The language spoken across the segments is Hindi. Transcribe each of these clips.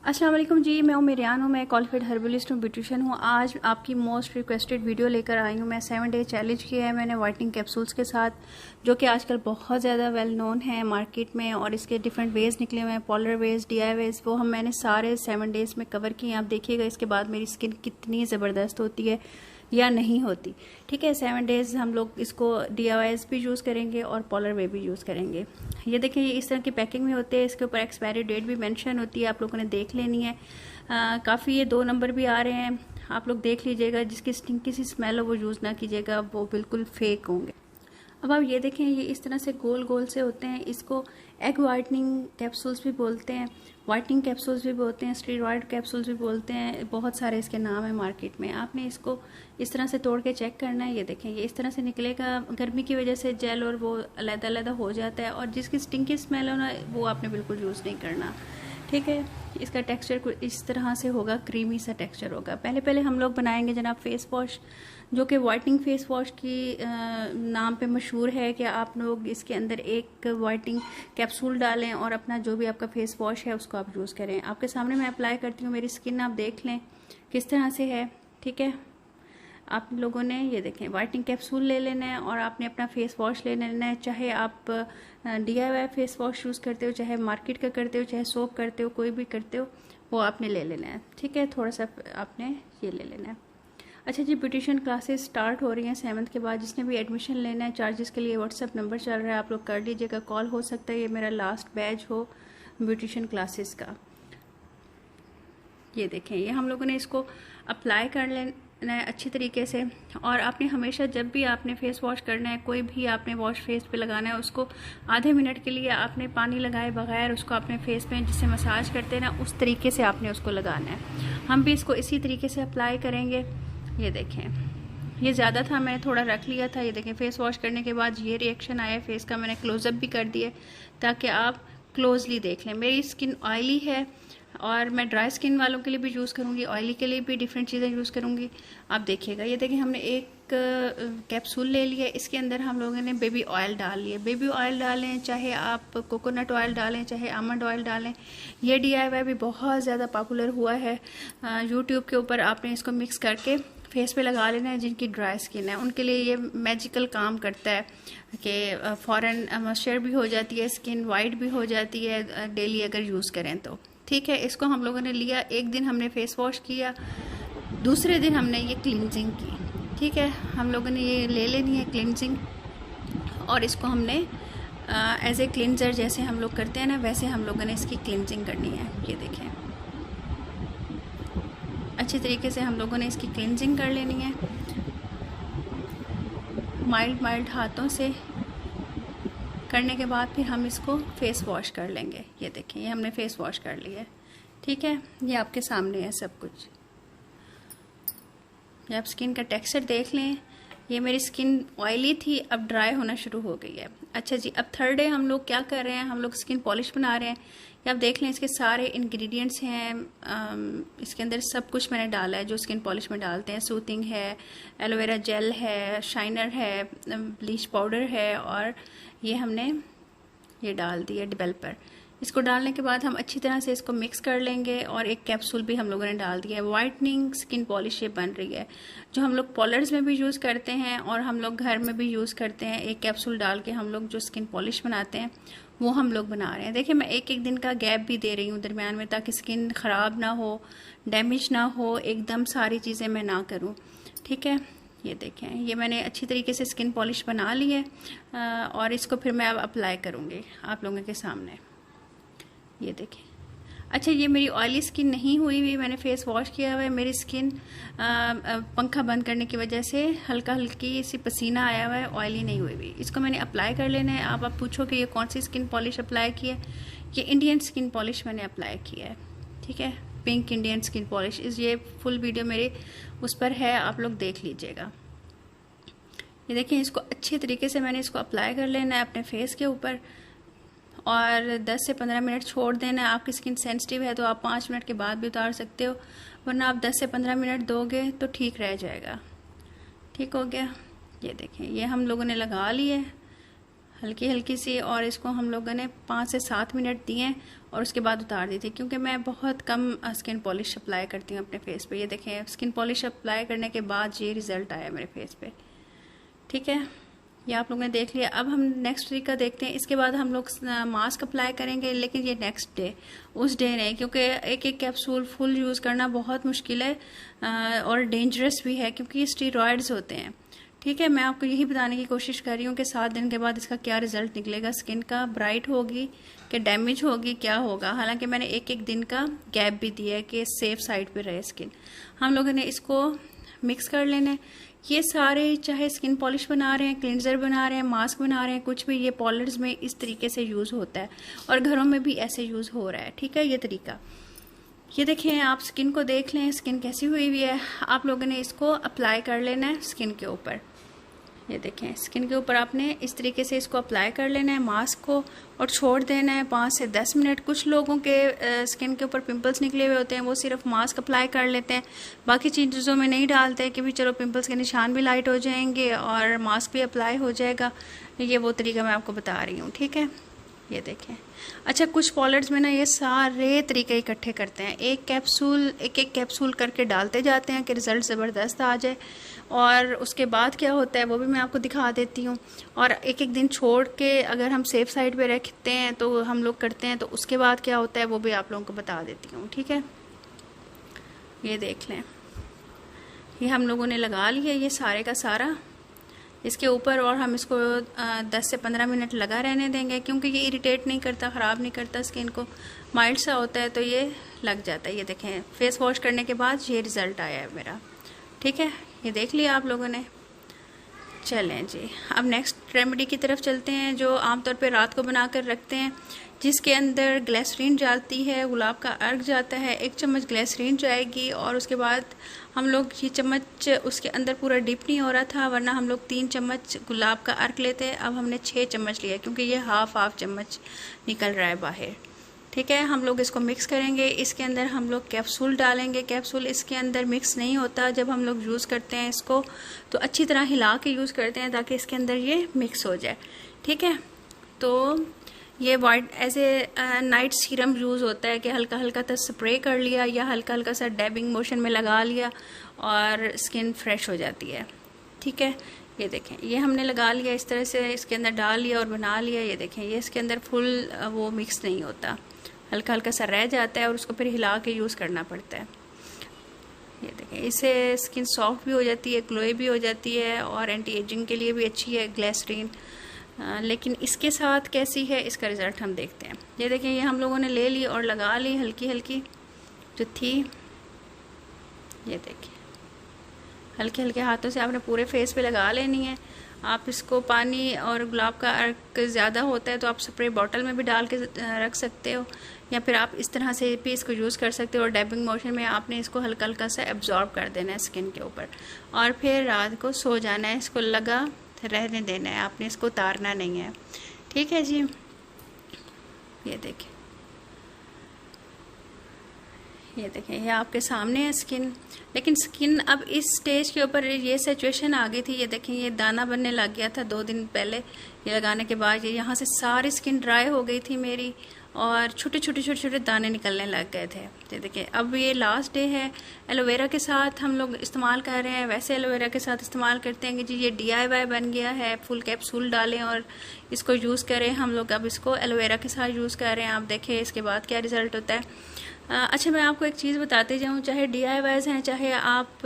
अस्सलाम वालेकुम जी, मैं मेरियान हूँ। मैं क्वालिफाइड हर्बलिस्ट हूँ, ब्यूटिशियन हूँ। आज आपकी मोस्ट रिक्वेस्टेड वीडियो लेकर आई हूँ। मैं 7 डे चैलेंज किया है मैंने वाइटनिंग कैप्सूल्स के साथ, जो कि आजकल बहुत ज़्यादा वेल नोन है मार्केट में, और इसके डिफरेंट वेज निकले हुए हैं, पॉलर वेज, DIY वेज, वो मैंने सारे 7 डेज़ में कवर किए हैं। आप देखिएगा इसके बाद मेरी स्किन कितनी ज़बरदस्त होती है या नहीं होती। ठीक है, 7 डेज़ हम लोग इसको DIYs भी यूज़ करेंगे और पॉलर वे भी यूज़ करेंगे। ये देखिए, ये इस तरह की पैकिंग में होते हैं। इसके ऊपर एक्सपायरी डेट भी मेंशन होती है, आप लोगों ने देख लेनी है। काफ़ी ये 2 नंबर भी आ रहे हैं, आप लोग देख लीजिएगा। जिसकी स्टिंकी सी स्मेल हो वो यूज़ ना कीजिएगा, वो बिल्कुल फेक होंगे। अब आप ये देखें, ये इस तरह से गोल गोल से होते हैं। इसको एग वाइटनिंग कैप्सूल्स भी बोलते हैं, वाइटनिंग कैप्सूल्स भी बोलते हैं, स्टेरॉयड कैप्सूल्स भी बोलते हैं, बहुत सारे इसके नाम है मार्केट में। आपने इसको इस तरह से तोड़ के चेक करना है। ये देखें, ये इस तरह से निकलेगा। गर्मी की वजह से जेल और वो अलग-अलग हो जाता है, और जिसकी स्टिंकी स्मेल हो ना, वो आपने बिल्कुल यूज़ नहीं करना। ठीक है, इसका टेक्सचर कुछ इस तरह से होगा, क्रीमी सा टेक्सचर होगा। पहले हम लोग बनाएंगे जनाब फेस वॉश, जो कि वाइटनिंग फेस वॉश की नाम पे मशहूर है कि आप लोग इसके अंदर एक वाइटनिंग कैप्सूल डालें और अपना जो भी आपका फेस वॉश है उसको आप यूज़ करें। आपके सामने मैं अप्लाई करती हूँ, मेरी स्किन आप देख लें किस तरह से है। ठीक है, आप लोगों ने ये देखें, वाइटनिंग कैप्सूल ले लेना है और आपने अपना फेस वॉश ले लेना है। चाहे आप DIY फेस वॉश यूज़ करते हो, चाहे मार्केट का करते हो, चाहे सोप करते हो, कोई भी करते हो, वो आपने ले लेना है। ठीक है, थोड़ा सा आपने ये ले लेना है। अच्छा जी, ब्यूटिशियन क्लासेस स्टार्ट हो रही हैं 7th के बाद। जिसने भी एडमिशन लेना है, चार्जेस के लिए व्हाट्सएप नंबर चल रहा है, आप लोग कर लीजिएगा कॉल। हो सकता है ये मेरा लास्ट बैच हो ब्यूटिशियन क्लासेस का। ये देखें, ये हम लोगों ने इसको अप्लाई कर लेना है अच्छी तरीके से। और आपने हमेशा जब भी आपने फेस वॉश करना है, कोई भी आपने वॉश फेस पे लगाना है, उसको आधे मिनट के लिए आपने पानी लगाए बगैर उसको अपने फेस पे जिससे मसाज करते हैं ना, उस तरीके से आपने उसको लगाना है। हम भी इसको इसी तरीके से अप्लाई करेंगे। ये देखें, ये ज़्यादा था, मैंने थोड़ा रख लिया था। ये देखें, फेस वॉश करने के बाद ये रिएक्शन आया फेस का। मैंने क्लोजअप भी कर दिया ताकि आप क्लोजली देख लें। मेरी स्किन ऑयली है और मैं ड्राई स्किन वालों के लिए भी यूज़ करूँगी, ऑयली के लिए भी डिफरेंट चीज़ें यूज़ करूँगी। आप देखिएगा, ये देखिए, हमने एक कैप्सूल ले लिया, इसके अंदर हम लोगों ने बेबी ऑयल डाल लिया। बेबी ऑयल डालें, चाहे आप कोकोनट ऑयल डालें, चाहे आमंड ऑयल डालें। ये DIY भी बहुत ज़्यादा पॉपुलर हुआ है यूट्यूब के ऊपर। आपने इसको मिक्स करके फेस पे लगा लेना है। जिनकी ड्राई स्किन है उनके लिए ये मैजिकल काम करता है कि फ़ौरन मॉइस्चर भी हो जाती है, स्किन वाइट भी हो जाती है डेली अगर यूज़ करें तो। ठीक है, इसको हम लोगों ने लिया, एक दिन हमने फेस वॉश किया, दूसरे दिन हमने ये क्लिनजिंग की। ठीक है, हम लोगों ने ये ले लेनी है क्लिनजिंग, और इसको हमने एज ए क्लिनजर जैसे हम लोग करते हैं ना, वैसे हम लोगों ने इसकी क्लिनजिंग करनी है। ये देखें, अच्छी तरीके से हम लोगों ने इसकी क्लिनजिंग कर लेनी है, माइल्ड हाथों से करने के बाद फिर हम इसको फेस वॉश कर लेंगे। ये देखें, ये हमने फेस वॉश कर लिया है। ठीक है, ये आपके सामने है सब कुछ। ये आप स्किन का टेक्सचर देख लें। ये मेरी स्किन ऑयली थी, अब ड्राई होना शुरू हो गई है। अच्छा जी, अब 3rd डे हम लोग क्या कर रहे हैं, हम लोग स्किन पॉलिश बना रहे हैं। ये आप देख लें, इसके सारे इंग्रेडिएंट्स हैं, इसके अंदर सब कुछ मैंने डाला है जो स्किन पॉलिश में डालते हैं। सूथिंग है, एलोवेरा जेल है, शाइनर है, ब्लीच पाउडर है, और ये हमने ये डाल दिया डेवलपर। इसको डालने के बाद हम अच्छी तरह से इसको मिक्स कर लेंगे, और एक कैप्सूल भी हम लोगों ने डाल दिया है। वाइटनिंग स्किन पॉलिश ये बन रही है, जो हम लोग पॉलर्स में भी यूज़ करते हैं और हम लोग घर में भी यूज़ करते हैं। एक कैप्सूल डाल के हम लोग जो स्किन पॉलिश बनाते हैं वो हम लोग बना रहे हैं। देखिए, मैं एक दिन का गैप भी दे रही हूँ दरमियान में, ताकि स्किन ख़राब ना हो, डैमेज ना हो, एकदम सारी चीज़ें मैं ना करूँ। ठीक है, ये देखें, ये मैंने अच्छी तरीके से स्किन पॉलिश बना ली है, और इसको फिर मैं अब अप्लाई करूँगी आप लोगों के सामने। ये देखें, अच्छा, ये मेरी ऑयली स्किन नहीं हुई हुई, मैंने फेस वॉश किया हुआ है। मेरी स्किन पंखा बंद करने की वजह से हल्की सी पसीना आया हुआ है, ऑयली नहीं हुई हुई। इसको मैंने अप्लाई कर लेना है। आप पूछो कि ये कौन सी स्किन पॉलिश अप्लाई की है, ये इंडियन स्किन पॉलिश मैंने अप्लाई किया है। ठीक है, पिंक इंडियन स्किन पॉलिश। ये फुल वीडियो मेरे उस पर है, आप लोग देख लीजिएगा। ये देखिए, इसको अच्छे तरीके से मैंने इसको अप्लाई कर लेना है अपने फेस के ऊपर, और 10 से 15 मिनट छोड़ देना है। आपकी स्किन सेंसिटिव है तो आप 5 मिनट के बाद भी उतार सकते हो, वरना आप 10 से 15 मिनट दोगे तो ठीक रह जाएगा। ठीक हो गया, ये देखें, ये हम लोगों ने लगा ली है। हल्की हल्की सी, और इसको हम लोगों ने 5 से 7 मिनट दिए और उसके बाद उतार दी थी, क्योंकि मैं बहुत कम स्किन पॉलिश अप्लाई करती हूँ अपने फेस पे। ये देखें, स्किन पॉलिश अप्लाई करने के बाद ये रिज़ल्ट आया मेरे फेस पे। ठीक है, ये आप लोगों ने देख लिया। अब हम नेक्स्ट तरीका देखते हैं। इसके बाद हम लोग मास्क अप्लाई करेंगे, लेकिन ये नेक्स्ट डे, उस डे नहीं, क्योंकि एक एक कैप्सूल फुल यूज़ करना बहुत मुश्किल है और डेंजरस भी है, क्योंकि ये स्टीरॉयड्स होते हैं। ठीक है, मैं आपको यही बताने की कोशिश कर रही हूँ कि 7 दिन के बाद इसका क्या रिजल्ट निकलेगा, स्किन का ब्राइट होगी कि डैमेज होगी, क्या होगा। हालांकि मैंने एक एक दिन का गैप भी दिया है कि सेफ साइड पे रहे स्किन। हम लोगों ने इसको मिक्स कर लेना है। ये सारे, चाहे स्किन पॉलिश बना रहे हैं, क्लिनजर बना रहे हैं, मास्क बना रहे हैं, कुछ भी, ये पार्लर्स में इस तरीके से यूज़ होता है और घरों में भी ऐसे यूज़ हो रहा है। ठीक है, ये तरीका, ये देखें, आप स्किन को देख लें, स्किन कैसी हुई हुई है। आप लोगों ने इसको अप्लाई कर लेना है स्किन के ऊपर। ये देखें, स्किन के ऊपर आपने इस तरीके से इसको अप्लाई कर लेना है मास्क को, और छोड़ देना है 5 से 10 मिनट। कुछ लोगों के स्किन के ऊपर पिंपल्स निकले हुए होते हैं, वो सिर्फ मास्क अप्लाई कर लेते हैं, बाकी चीज़ों में नहीं डालते कि भी चलो पिंपल्स के निशान भी लाइट हो जाएंगे और मास्क भी अप्लाई हो जाएगा। ये वो तरीका मैं आपको बता रही हूँ। ठीक है, ये देखें। अच्छा, कुछ पार्लर्स में ना ये सारे तरीके इकट्ठे करते हैं, एक एक कैप्सूल करके डालते जाते हैं कि रिज़ल्ट ज़बरदस्त आ जाए, और उसके बाद क्या होता है वो भी मैं आपको दिखा देती हूँ। और एक एक दिन छोड़ के अगर हम सेफ साइड पे रखते हैं तो हम लोग करते हैं, तो उसके बाद क्या होता है वो भी आप लोगों को बता देती हूँ। ठीक है, ये देख लें, ये हम लोगों ने लगा लिया ये सारे का सारा इसके ऊपर, और हम इसको 10 से 15 मिनट लगा रहने देंगे, क्योंकि ये इरिटेट नहीं करता, ख़राब नहीं करता स्किन को, माइल्ड सा होता है, तो ये लग जाता है। ये देखें, फेस वॉश करने के बाद ये रिज़ल्ट आया है मेरा। ठीक है, ये देख लिया आप लोगों ने। चलें जी, अब नेक्स्ट रेमेडी की तरफ चलते हैं, जो आमतौर पे रात को बना कर रखते हैं, जिसके अंदर ग्लिसरीन जाती है, गुलाब का अर्क जाता है। 1 चम्मच ग्लिसरीन जाएगी, और उसके बाद हम लोग ये चम्मच उसके अंदर पूरा डिप नहीं हो रहा था, वरना हम लोग 3 चम्मच गुलाब का अर्क लेते हैं। अब हमने 6 चम्मच लिया, क्योंकि ये हाफ चम्मच निकल रहा है बाहर। ठीक है, हम लोग इसको मिक्स करेंगे। इसके अंदर हम लोग कैप्सूल डालेंगे। कैप्सूल इसके अंदर मिक्स नहीं होता, जब हम लोग यूज़ करते हैं इसको तो अच्छी तरह हिला के यूज़ करते हैं ताकि इसके अंदर ये मिक्स हो जाए। ठीक है, तो ये white as a night serum use होता है कि हल्का हल्का सा स्प्रे कर लिया या हल्का हल्का सा डैबिंग मोशन में लगा लिया और स्किन फ्रेश हो जाती है। ठीक है, ये देखें, ये हमने लगा लिया इस तरह से, इसके अंदर डाल लिया और बना लिया। ये देखें, ये इसके अंदर फुल वो मिक्स नहीं होता, हल्का हल्का सा रह जाता है और उसको फिर हिला के यूज़ करना पड़ता है। ये देखें, इससे स्किन सॉफ्ट भी हो जाती है, ग्लोई भी हो जाती है, और एंटी एजिंग के लिए भी अच्छी है ग्लिसरीन। लेकिन इसके साथ कैसी है, इसका रिज़ल्ट हम देखते हैं। ये देखें, ये हम लोगों ने ले ली और लगा ली हल्की हल्की जो थी। ये देखें, हल्के हल्के हाथों से आपने पूरे फेस पे लगा लेनी है। आप इसको पानी और गुलाब का अर्क ज़्यादा होता है तो आप स्प्रे बॉटल में भी डाल के रख सकते हो, या फिर आप इस तरह से भी इसको यूज़ कर सकते हो, और डैबिंग मोशन में आपने इसको हल्का हल्का सा एब्जॉर्ब कर देना है स्किन के ऊपर, और फिर रात को सो जाना है, इसको लगा रहने देना है, आपने इसको उतारना नहीं है। ठीक है जी, ये देखें, ये देखें, ये आपके सामने है स्किन। लेकिन स्किन अब इस स्टेज के ऊपर ये सिचुएशन आ गई थी। ये देखें, ये दाना बनने लग गया था 2 दिन पहले ये लगाने के बाद। ये यहाँ से सारी स्किन ड्राई हो गई थी मेरी, और छोटे छोटे दाने निकलने लग गए थे। ये देखिए, अब ये लास्ट डे है। एलोवेरा के साथ हम लोग इस्तेमाल कर रहे हैं, वैसे एलोवेरा के साथ इस्तेमाल करते हैं कि जी ये DIY बन गया है, फुल कैप्सूल डालें और इसको यूज़ करें। हम लोग अब इसको एलोवेरा के साथ यूज़ कर रहे हैं। आप देखें इसके बाद क्या रिज़ल्ट होता है। अच्छा, मैं आपको एक चीज़ बताते जाऊँ, चाहे DIYs हैं, चाहे आप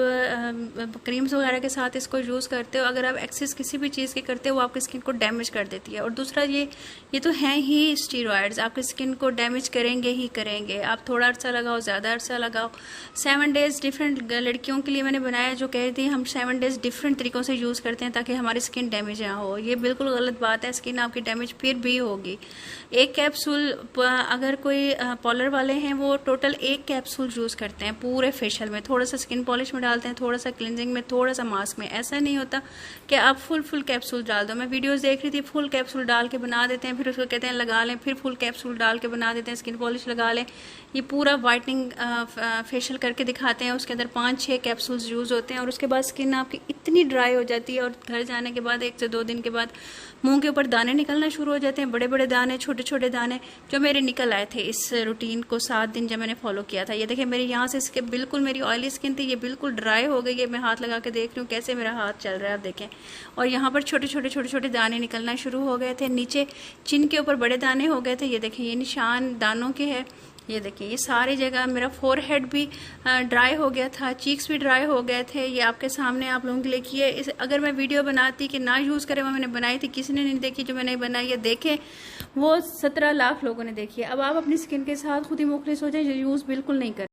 क्रीम्स वगैरह के साथ इसको यूज़ करते हो, अगर आप एक्सेस किसी भी चीज़ की करते हो वो आपकी स्किन को डैमेज कर देती है। और दूसरा ये तो हैं ही स्टीरॉयड्स, आपकी स्किन को डैमेज करेंगे ही करेंगे। आप थोड़ा अर्सा लगाओ, ज़्यादा अर्सा लगाओ। 7 डेज़ डिफरेंट लड़कियों के लिए मैंने बनाया, जो कह रही थी हम 7 डेज़ डिफरेंट तरीक़ों से यूज़ करते हैं ताकि हमारी स्किन डैमेज ना हो। ये बिल्कुल गलत बात है, स्किन आपकी डैमेज फिर भी होगी। एक कैप्सूल अगर कोई पार्लर वाले हैं वो टोटल 1 कैप्सूल यूज़ करते हैं पूरे फेशियल में। थोड़ा सा स्किन पॉलिश में डालते हैं, थोड़ा सा क्लिनजिंग में, थोड़ा सा मास्क में। ऐसा नहीं होता कि आप फुल कैप्सूल डाल दो। मैं वीडियोस देख रही थी, फुल कैप्सूल डाल के बना देते हैं, फिर उसको कहते हैं लगा लें, फिर फुल कैप्सूल डाल के बना देते हैं, स्किन पॉलिश लगा लें। ये पूरा वाइटनिंग फेशियल करके दिखाते हैं। उसके अंदर 5-6 कैप्सूल्स यूज़ होते हैं और उसके बाद स्किन आपकी इतनी ड्राई हो जाती है और घर जाने के बाद 1 से 2 दिन के बाद मुंह के ऊपर दाने निकलना शुरू हो जाते हैं, बड़े बड़े दाने, छोटे छोटे दाने, जो मेरे निकल आए थे इस रूटीन को 7 दिन जब मैंने फॉलो किया था। ये देखिए मेरे यहाँ से इसके बिल्कुल, मेरी ऑयली स्किन थी, ये बिल्कुल ड्राई हो गई है। मैं हाथ लगा के देख रही हूँ कैसे मेरा हाथ चल रहा है, आप देखें। और यहाँ पर छोटे छोटे दाने निकलना शुरू हो गए थे, नीचे चिन के ऊपर बड़े दाने हो गए थे। ये देखें ये निशान दानों के है। ये देखिए ये सारी जगह मेरा फोरहेड भी ड्राई हो गया था, चीक्स भी ड्राई हो गए थे। ये आपके सामने आप लोगों के लिए किए। इस अगर मैं वीडियो बनाती कि ना यूज़ करें, वो मैंने बनाई थी, किसी ने नहीं देखी, जो मैंने बनाई है देखें, वो 17 लाख लोगों ने देखी है। अब आप अपनी स्किन के साथ खुद ही मुखलिस हो जाए, यूज़ बिल्कुल नहीं करें।